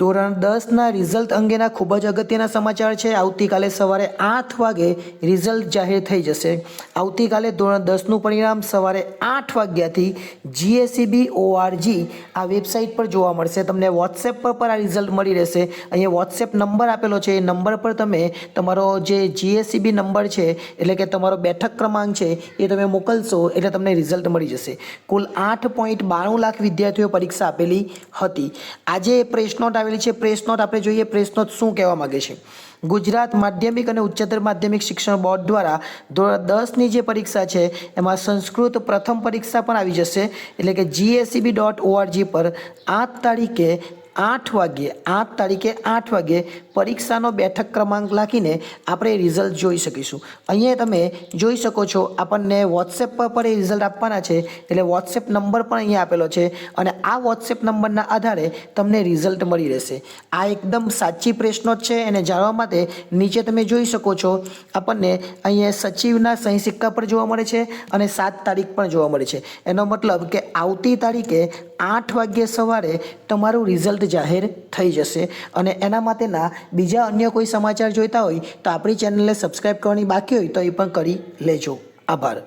ધોરણ 10ના રિઝલ્ટ અંગેના ખૂબ જ અગત્યના સમાચાર છે। આવતીકાલે સવારે 8 વાગે રિઝલ્ટ જાહેર થઈ જશે। આવતીકાલે ધોરણ 10નું પરિણામ સવારે 8 વાગ્યાથી GSEB.org આ વેબસાઇટ પર જોવા મળશે। તમને વોટ્સએપ પર આ રિઝલ્ટ મળી રહેશે। અહીંયા વોટ્સએપ નંબર આપેલો છે, એ નંબર પર તમે તમારો જે GSEB નંબર છે એટલે કે તમારો બેઠક ક્રમાંક છે એ તમે મોકલશો એટલે તમને રિઝલ્ટ મળી જશે। કુલ 8.92 લાખ વિદ્યાર્થીઓ પરીક્ષા આપેલી હતી। આજે પ્રેસ નોટ આવેલી છે। પ્રેસ નોટ આપણે જોઈએ પ્રેસ નોટ શું કહેવા માંગે છે। ગુજરાત માધ્યમિક અને ઉચ્ચતર માધ્યમિક શિક્ષણ બોર્ડ દ્વારા ધોરણ 10ની જે પરીક્ષા છે એમાં સંસ્કૃત પ્રથમ પરીક્ષા પણ આવી જશે। એટલે કે GSEB.org પર 8 તારીખે 8 વાગ્યે પરીક્ષાનો બેઠક ક્રમાંક લખીને આપણે રિઝલ્ટ જોઈ શકીશું। અહીંયા તમે જોઈ શકો છો આપણને વોટ્સએપ પર એ રિઝલ્ટ આપવાના છે, એટલે વોટ્સએપ નંબર પણ અહીંયા આપેલો છે અને આ વોટ્સએપ નંબરના આધારે તમને રિઝલ્ટ મળી રહેશે। આ એકદમ સાચી પ્રેસ નોટ છે એને જાણવા માટે નીચે તમે જોઈ શકો છો આપણને અહીંયા સચિવના સહી સિક્કા પર જોવા મળે છે અને 7 તારીખ પણ જોવા મળે છે। એનો મતલબ કે આવતી તારીખે 8 વાગ્યે સવારે તમારું રિઝલ્ટ જાહેર થઈ જશે। અને એના માટેના બીજા અન્ય કોઈ સમાચાર જોઈતા હોય તો આપણી ચેનલને સબસ્ક્રાઈબ કરવાની બાકી હોય તો એ પણ કરી લેજો। આભાર।